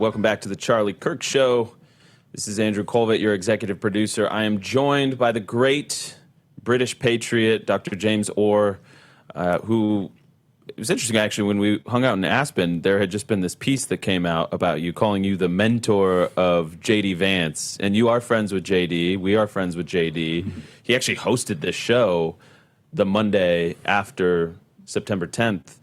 Welcome back to the Charlie Kirk Show. This is Andrew Kolvet, your executive producer. I am joined by the great British patriot, Dr. James Orr, who, it was interesting actually, when we hung out in Aspen, there had just been this piece that came out about you, calling you the mentor of JD Vance. And you are friends with JD. We are friends with JD. He actually hosted this show the Monday after September 10th.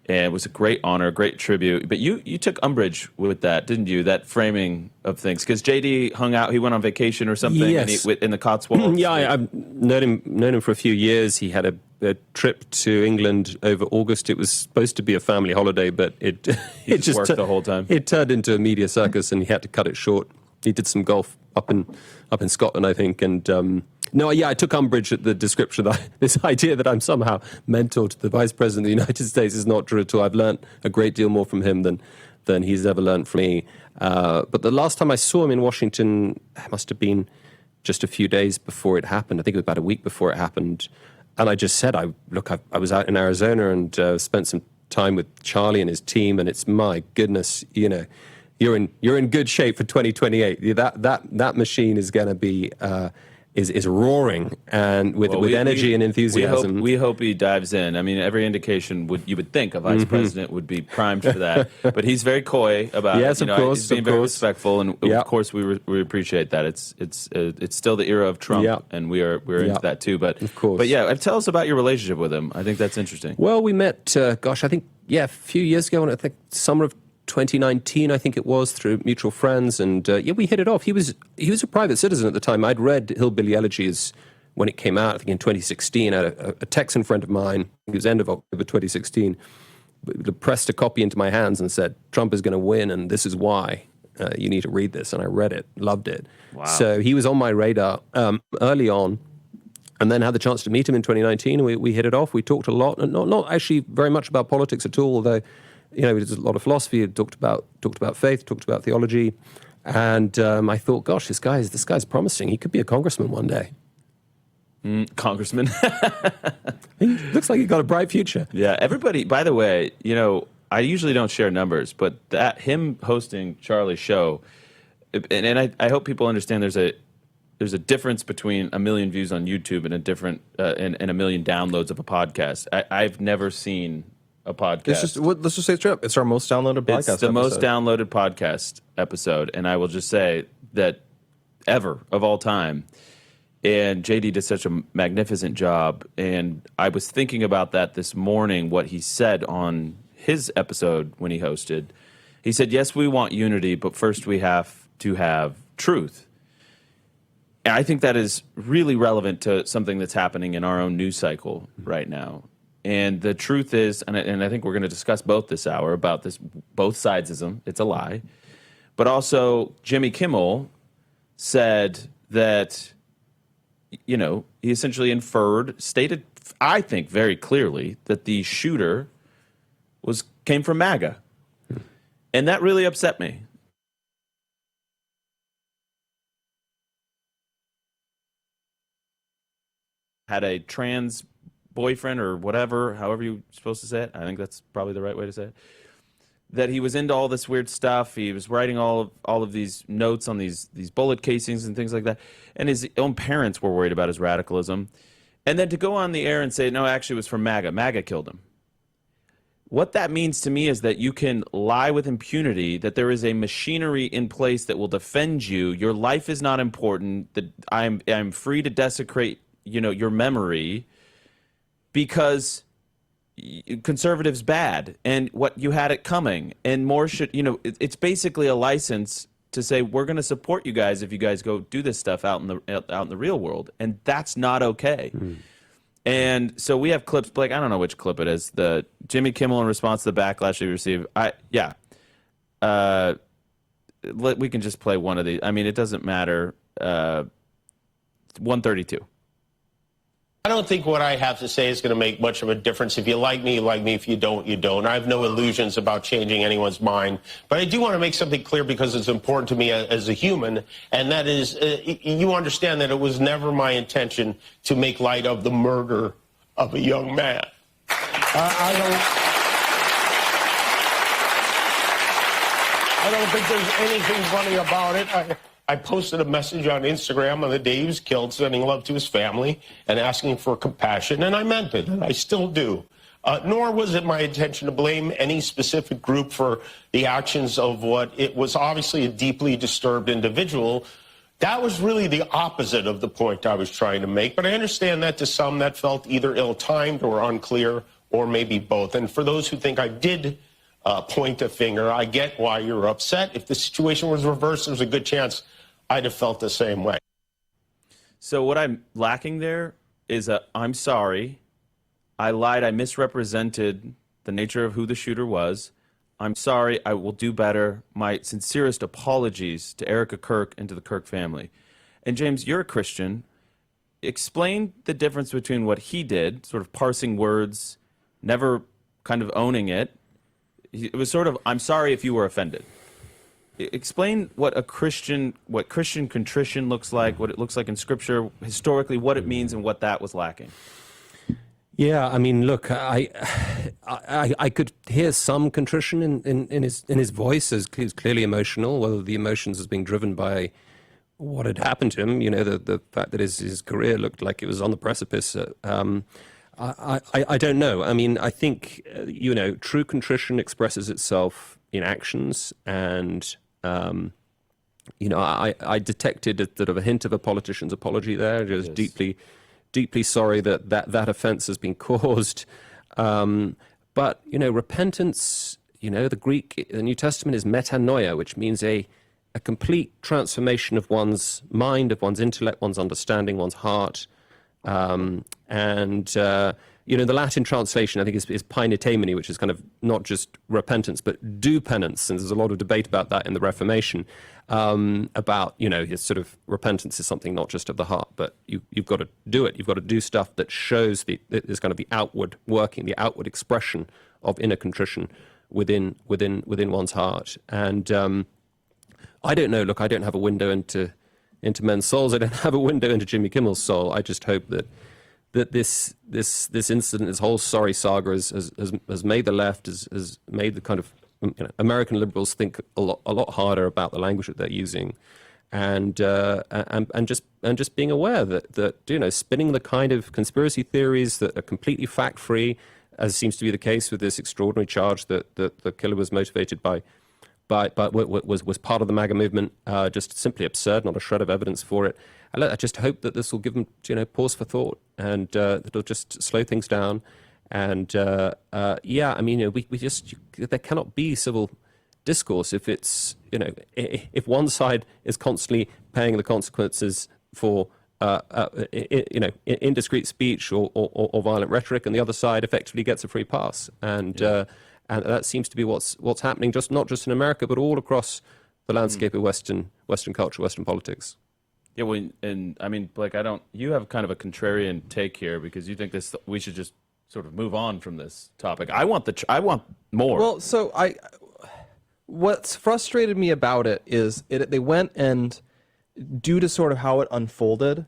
And it was a great honor, a great tribute. But you took umbrage with that, didn't you? That framing of things. Because JD hung out, he went on vacation or something. Yes. And in the Cotswolds. Yeah, I've known him for a few years. He had a trip to England over August. It was supposed to be a family holiday, but it just worked the whole time. It turned into a media circus, and he had to cut it short. He did some golf up in Scotland, I think, and I took umbrage at the description that this idea that I'm somehow mentor to the Vice President of the United States is not true at all. I've learned a great deal more from him than he's ever learned from me. But the last time I saw him in Washington must have been just a few days before it happened. I think it was about a week before it happened. And I just said, I was out in Arizona and spent some time with Charlie and his team, and it's, my goodness, you're in good shape for 2028. That machine is going to be is roaring and with energy and enthusiasm. We hope he dives in. I mean, every indication you would think a vice president would be primed for that, but he's very coy about yes, it. Of course, he's being very respectful, and of course we appreciate that. It's still the era of Trump, and we're into that too. But of course, but yeah, tell us about your relationship with him. I think that's interesting. Well, we met, I think a few years ago, I think summer of 2019, I think it was, through mutual friends, and we hit it off. He was a private citizen at the time. I'd read Hillbilly Elegies when it came out, I think in 2016. I had a Texan friend of mine, it was end of October 2016, pressed a copy into my hands and said, Trump is going to win, and this is why. You need to read this. And I read it, loved it. Wow. So he was on my radar early on, and then had the chance to meet him in 2019. We hit it off. We talked a lot, and not actually very much about politics at all, although we did a lot of philosophy. We talked about faith, talked about theology, and I thought, gosh, this guy's promising. He could be a congressman one day. Congressman. He looks like he's got a bright future. Yeah, everybody, by the way, I usually don't share numbers, but him hosting Charlie's show, and I hope people understand there's a difference between 1 million views on YouTube and and 1 million downloads of a podcast. I've never seen a podcast. Let's just say it's true. It's our most downloaded podcast. It's the most downloaded podcast episode, and I will just say that ever of all time. And JD did such a magnificent job, and I was thinking about that this morning, what he said on his episode when he hosted. He said, yes, we want unity, but first we have to have truth. And I think that is really relevant to something that's happening in our own news cycle right now. And the truth is, and I think we're going to discuss both this hour about this, both sidesism, it's a lie. But also, Jimmy Kimmel said that, he essentially stated, I think very clearly, that the shooter came from MAGA. And that really upset me. Had a trans boyfriend or whatever, however you're supposed to say it. I think that's probably the right way to say it. That he was into all this weird stuff. He was writing all of these notes on these bullet casings and things like that. And his own parents were worried about his radicalism. And then to go on the air and say, no, actually it was from MAGA. MAGA killed him. What that means to me is that you can lie with impunity, that there is a machinery in place that will defend you. Your life is not important. That I'm free to desecrate, your memory, because conservatives bad, and what you had it coming, and more should, it's basically a license to say we're going to support you guys if you guys go do this stuff out in the real world, and that's not okay. And so we have clips, Blake, I don't know which clip it is, the Jimmy Kimmel in response to the backlash he received. We can just play one of these. I mean, it doesn't matter. 132. I don't think what I have to say is going to make much of a difference. If you like me, you like me. If you don't, you don't. I have no illusions about changing anyone's mind. But I do want to make something clear because it's important to me as a human, and that is you understand that it was never my intention to make light of the murder of a young man. I I don't think there's anything funny about it. I posted a message on Instagram on the day he was killed, sending love to his family and asking for compassion, and I meant it, and I still do. Nor was it my intention to blame any specific group for the actions of what it was obviously a deeply disturbed individual. That was really the opposite of the point I was trying to make, but I understand that to some that felt either ill-timed or unclear, or maybe both. And for those who think I did point a finger, I get why you're upset. If the situation was reversed, there's a good chance I'd have felt the same way. So what I'm lacking there is I'm sorry. I lied. I misrepresented the nature of who the shooter was. I'm sorry. I will do better. My sincerest apologies to Erica Kirk and to the Kirk family. And James, you're a Christian. Explain the difference between what he did, sort of parsing words, never kind of owning it. It was sort of, I'm sorry if you were offended. Explain what Christian contrition looks like, what it looks like in Scripture, historically, what it means, and what that was lacking. Yeah, I mean, look, I could hear some contrition in his voice, as he was clearly emotional. Whether the emotions was being driven by what had happened to him, you know, the fact that his career looked like it was on the precipice. I don't know. I mean, I think you know, true contrition expresses itself in actions, and you know, I detected a sort of a hint of a politician's apology there. Just deeply sorry that offense has been caused. But, you know, repentance, you know, the New Testament is metanoia, which means a complete transformation of one's mind, of one's intellect, one's understanding, one's heart. You know, the Latin translation, I think, is penitemini, which is kind of not just repentance, but do penance. And there's a lot of debate about that in the Reformation, about, you know, his sort of repentance is something not just of the heart, but you've got to do it. You've got to do stuff that shows there's going to be outward working, the outward expression of inner contrition within one's heart. And I don't know. Look, I don't have a window into men's souls. I don't have a window into Jimmy Kimmel's soul. I just hope that this incident, this whole sorry saga, has made the left, has made the kind of, you know, American liberals think a lot harder about the language that they're using, and just being aware that you know, spinning the kind of conspiracy theories that are completely fact free, as seems to be the case with this extraordinary charge that the killer was motivated by was part of the MAGA movement, just simply absurd, not a shred of evidence for it. I just hope that this will give them, you know, pause for thought, and it'll just slow things down. And yeah, I mean, you know, there cannot be civil discourse if it's, you know, if one side is constantly paying the consequences for you know, indiscreet speech or violent rhetoric, and the other side effectively gets a free pass. And that seems to be what's happening, not just in America, but all across the landscape of Western culture, Western politics. Yeah, well, and I mean, Blake, you have kind of a contrarian take here, because you think we should just sort of move on from this topic. I want more. Well, so what's frustrated me about it is they went and, due to sort of how it unfolded,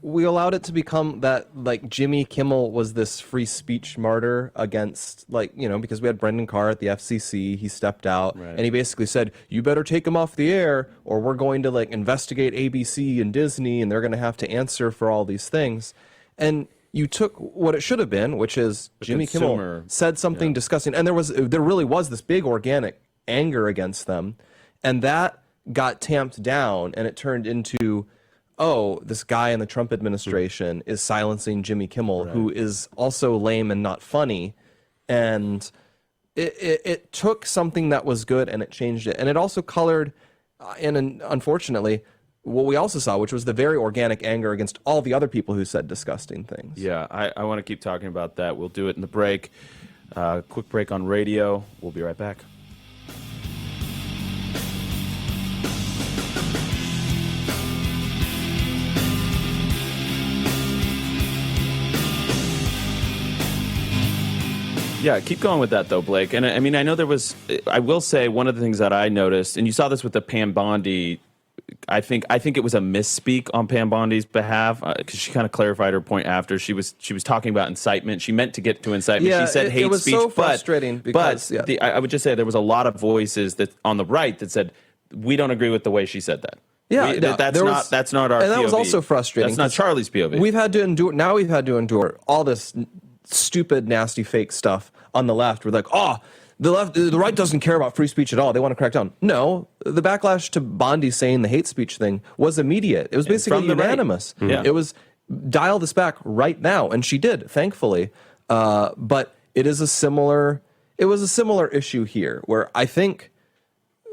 we allowed it to become that, like, Jimmy Kimmel was this free speech martyr against, like, you know, because we had Brendan Carr at the FCC, he stepped out, and he basically said, you better take him off the air, or we're going to, like, investigate ABC and Disney, and they're going to have to answer for all these things. And you took what it should have been, which is Jimmy Kimmel said something disgusting, and there really was this big organic anger against them, and that got tamped down, and it turned into, oh, this guy in the Trump administration is silencing Jimmy Kimmel, who is also lame and not funny. And it took something that was good and it changed it. And it also colored, unfortunately, what we also saw, which was the very organic anger against all the other people who said disgusting things. Yeah, I want to keep talking about that. We'll do it in the break. Quick break on radio. We'll be right back. Yeah, keep going with that, though, Blake. And I mean, I know I will say one of the things that I noticed, and you saw this with the Bondi I think it was a misspeak on Pam Bondi's behalf because she kind of clarified her point after she was talking about incitement. She meant to get to incitement. Yeah, she said hate it was speech. so frustrating because I would just say there was a lot of voices that on the right that said we don't agree with the way she said that. Yeah, that's not our. And that POV. was also frustrating. That's not Charlie's POV. We've had to endure all this stupid, nasty, fake stuff on the left. We're like, the right doesn't care about free speech at all. They want to crack down. No, the backlash to Bondi saying the hate speech thing was immediate. It was basically unanimous. Right. Yeah. It was dial this back right now, and she did, thankfully. But it was a similar issue here, where I think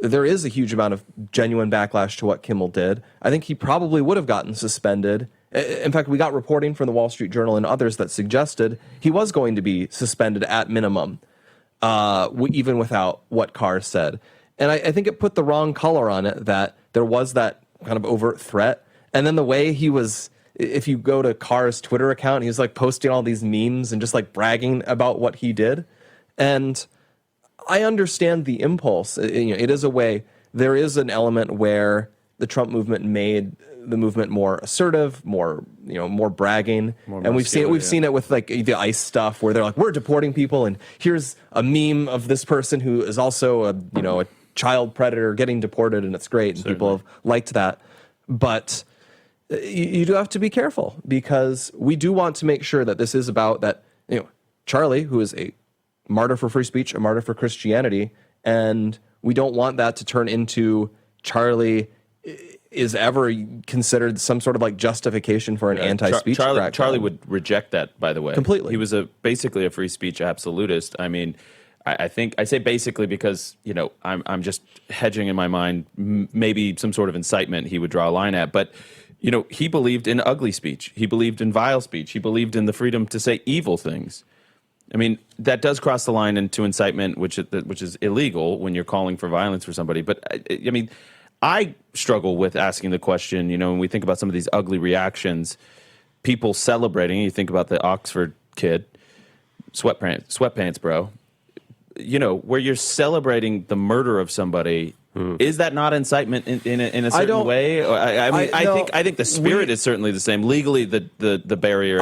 there is a huge amount of genuine backlash to what Kimmel did. I think he probably would have gotten suspended. In fact, we got reporting from the Wall Street Journal and others that suggested he was going to be suspended at minimum, even without what Carr said. And I think it put the wrong color on it, that there was that kind of overt threat. And then the way he was, if you go to Carr's Twitter account, he was like posting all these memes and just like bragging about what he did. And I understand the impulse. It is a way. There is an element where the Trump movement made the movement more assertive, more bragging, and we've seen it with like the ICE stuff, where they're like, we're deporting people, and here's a meme of this person who is also a child predator getting deported, and it's great, and people have liked that. But you do have to be careful, because we do want to make sure that this is about that. Charlie, who is a martyr for free speech, a martyr for Christianity, and we don't want that to turn into Charlie is ever considered some sort of like justification for an anti-speech crackdown. Charlie would reject that, by the way. Completely. He was basically a free speech absolutist. I mean, I think I say basically because, I'm just hedging in my mind, maybe some sort of incitement he would draw a line at. But, he believed in ugly speech. He believed in vile speech. He believed in the freedom to say evil things. I mean, that does cross the line into incitement, which is illegal when you're calling for violence for somebody. But, I mean, I struggle with asking the question, when we think about some of these ugly reactions, people celebrating, you think about the Oxford kid, sweatpants bro, where you're celebrating the murder of somebody. Is that not incitement in a certain way? I think the spirit is certainly the same. Legally, the barrier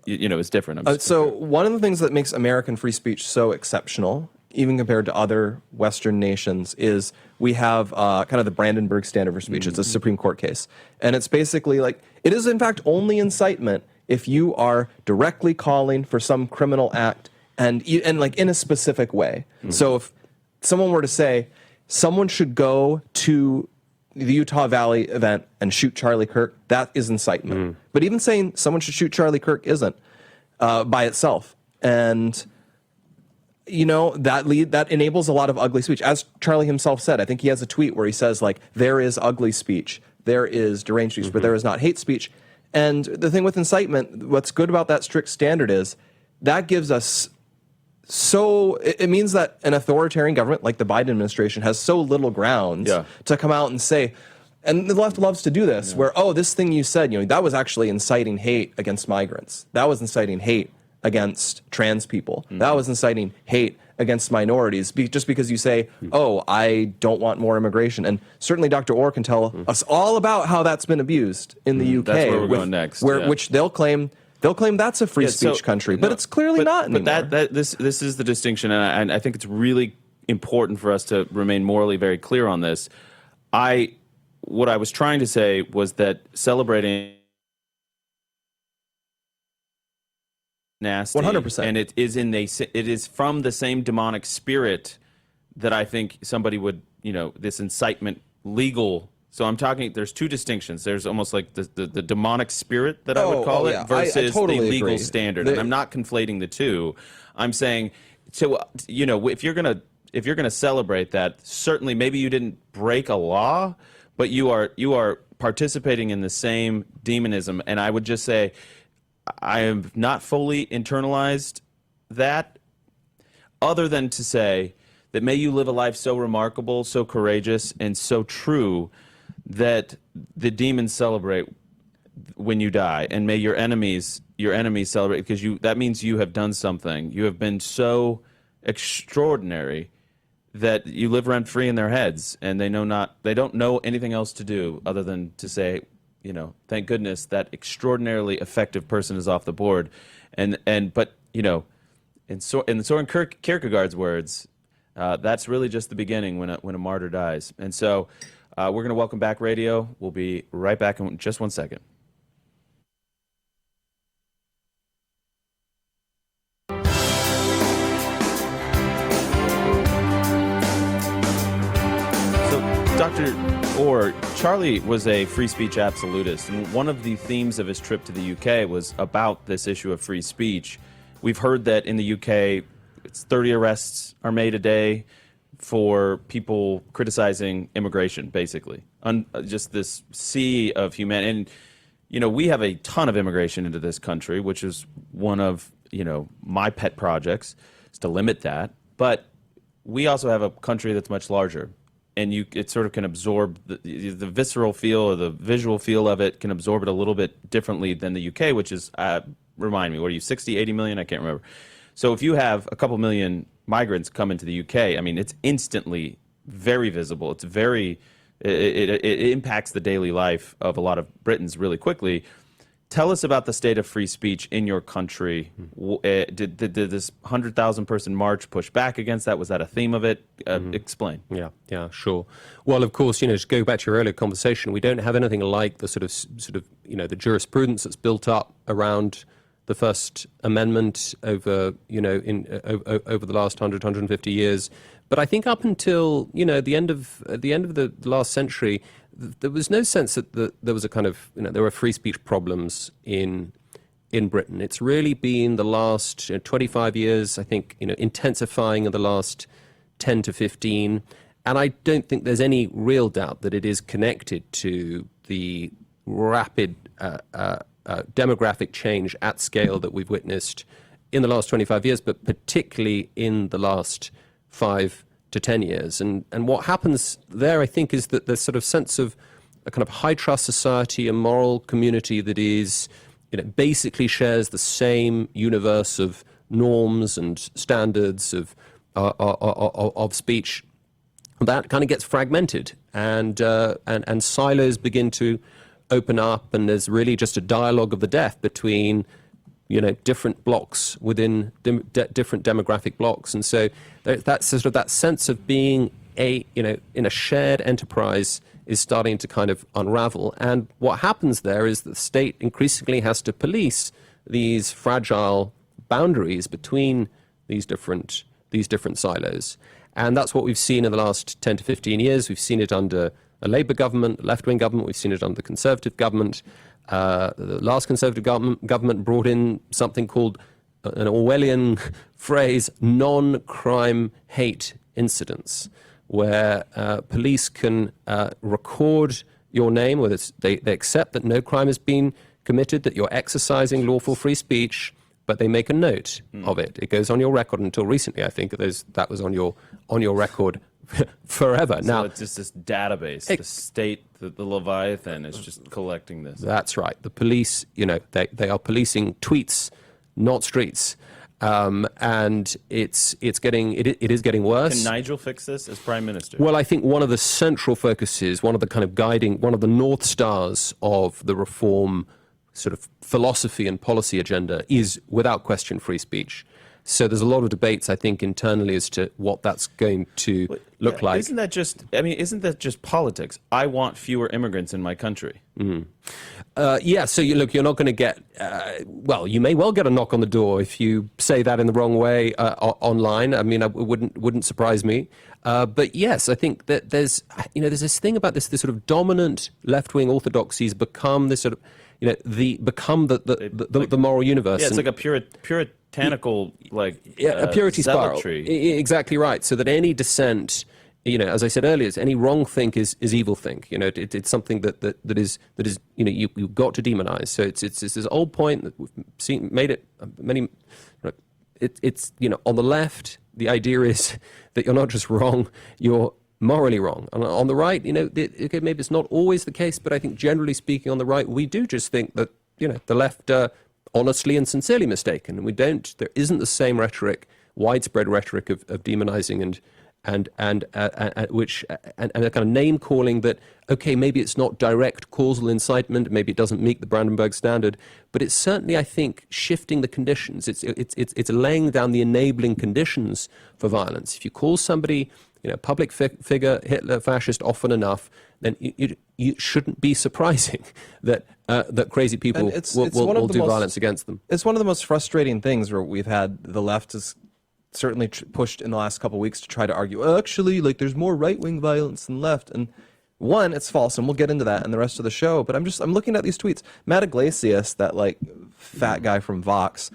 is different. So one of the things that makes American free speech so exceptional, even compared to other Western nations, is we have kind of the Brandenburg standard for speech. It's a Supreme Court case. And it's basically like, it is in fact only incitement if you are directly calling for some criminal act and like in a specific way. So if someone were to say, someone should go to the Utah Valley event and shoot Charlie Kirk, that is incitement. But even saying someone should shoot Charlie Kirk isn't by itself. And that enables a lot of ugly speech. As Charlie himself said, I think he has a tweet where he says, like, there is ugly speech, there is deranged speech, but there is not hate speech. And the thing with incitement, what's good about that strict standard is that gives us it means that an authoritarian government like the Biden administration has so little grounds to come out and say, and the left loves to do this, where, this thing you said, that was actually inciting hate against migrants. That was inciting hate against trans people. That was inciting hate against minorities, just because you say, I don't want more immigration. And certainly Dr. Orr can tell us all about how that's been abused in the UK. That's where we're going next. Which they'll claim that's a free speech country, but it's clearly not anymore. But this is the distinction, and I think it's really important for us to remain morally very clear on this. What I was trying to say was that celebrating nasty, 100%, and it is from the same demonic spirit that I think somebody would, this incitement legal. So I'm talking, there's two distinctions. There's almost like the demonic spirit that I would call it versus totally the legal agree. standard. And I'm not conflating the two. I'm saying, so, if you're going to celebrate that, certainly maybe you didn't break a law, but you are participating in the same demonism. And I would just say, I have not fully internalized that, other than to say that may you live a life so remarkable, so courageous, and so true that the demons celebrate when you die, and may your enemies celebrate, because that means you have done something. You have been so extraordinary that you live rent free in their heads, and they don't know anything else to do other than to say, thank goodness that extraordinarily effective person is off the board, but in Soren Kierkegaard's words, that's really just the beginning when a martyr dies. And so we're going to welcome back radio. We'll be right back in just 1 second. Dr. Orr, Charlie was a free speech absolutist, and one of the themes of his trip to the UK was about this issue of free speech. We've heard that in the UK, 30 arrests are made a day for people criticizing immigration, basically. Just this sea of humanity. And, we have a ton of immigration into this country, which is one of, my pet projects, is to limit that. But we also have a country that's much larger. And it sort of can absorb the visceral feel or the visual feel of it can absorb it a little bit differently than the UK, which is, remind me, what are you, 60, 80 million? I can't remember. So if you have a couple million migrants come into the UK, I mean, it's instantly very visible. It's it impacts the daily life of a lot of Britons really quickly. Tell us about the state of free speech in your country. Did this 100,000 person march push back against that? Was that a theme of it? Explain. Yeah, sure. Well, of course, to go back to your earlier conversation, we don't have anything like the sort of the jurisprudence that's built up around the First Amendment over over the last 150 years. But I think up until the end of the last century, there was no sense that there was a kind of there were free speech problems in Britain. It's really been the last 25 years, I think, intensifying in the last 10 to 15, and I don't think there's any real doubt that it is connected to the rapid demographic change at scale that we've witnessed in the last 25 years, but particularly in the last 5 to 10 years. And what happens there, I think, is that there's sort of sense of a kind of high trust society, a moral community that is, basically shares the same universe of norms and standards of speech. That kind of gets fragmented, and silos begin to open up, and there's really just a dialogue of the deaf between different blocks within different demographic blocks. And so that's sort of that sense of being in a shared enterprise is starting to kind of unravel. And what happens there is that the state increasingly has to police these fragile boundaries between these different silos. And that's what we've seen in the last 10 to 15 years. We've seen it under a Labour government, a left-wing government. We've seen it under the Conservative government. The last Conservative government brought in something called an Orwellian phrase, non-crime hate incidents, where police can record your name, whether they accept that no crime has been committed, that you're exercising lawful free speech, but they make a note of it. It goes on your record. Until recently, I think that was on your record forever. So now it's just this database. The state, the Leviathan, is just collecting this. That's right. The police, they are policing tweets, not streets, and it is getting worse. Can Nigel fix this as Prime Minister? Well, I think one of the central focuses, one of the North Stars of the reform sort of philosophy and policy agenda is, without question, free speech. So there's a lot of debates, I think, internally as to what that's going to look like. Isn't that just politics? I want fewer immigrants in my country. Yeah, so you're not going to get, you may well get a knock on the door if you say that in the wrong way online. I mean, it wouldn't surprise me. But yes, I think that there's this thing about this sort of dominant left-wing orthodoxies become this sort of, the moral universe. Yeah, it's like a puritanical, a purity spiral. Exactly right. So that any dissent, as I said earlier, any wrong think is evil think. It's something that is you've got to demonize. So it's this old point that we've seen made it many. It's on the left, the idea is that you're not just wrong, you're morally wrong. And on the right, okay, maybe it's not always the case, but I think generally speaking on the right, we do just think that, the left are honestly and sincerely mistaken. And there isn't the same rhetoric, widespread rhetoric of demonizing which a kind of name calling that, okay, maybe it's not direct causal incitement, maybe it doesn't meet the Brandenburg standard, but it's certainly, I think, shifting the conditions. It's laying down the enabling conditions for violence. If you call somebody, public figure, Hitler, fascist often enough, then you shouldn't be surprising that crazy people will do violence against them. It's one of the most frustrating things where we've had the left has certainly pushed in the last couple of weeks to try to argue, actually, like, there's more right-wing violence than left. And one, it's false, and we'll get into that in the rest of the show. But I'm looking at these tweets. Matt Iglesias, that like fat guy from Vox,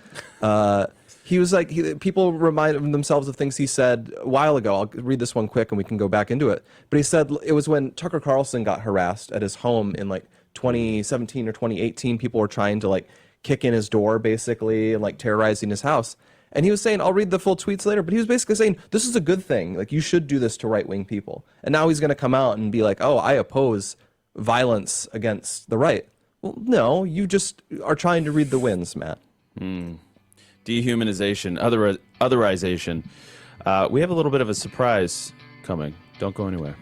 he was like, people remind themselves of things he said a while ago. I'll read this one quick and we can go back into it. But he said it was when Tucker Carlson got harassed at his home in like 2017 or 2018. People were trying to like kick in his door basically and like terrorizing his house. And he was saying, I'll read the full tweets later, but he was basically saying, this is a good thing. Like, you should do this to right-wing people. And now he's going to come out and be like, oh, I oppose violence against the right. Well, no, you just are trying to read the winds, Matt. Dehumanization, otherization. We have a little bit of a surprise coming. Don't go anywhere.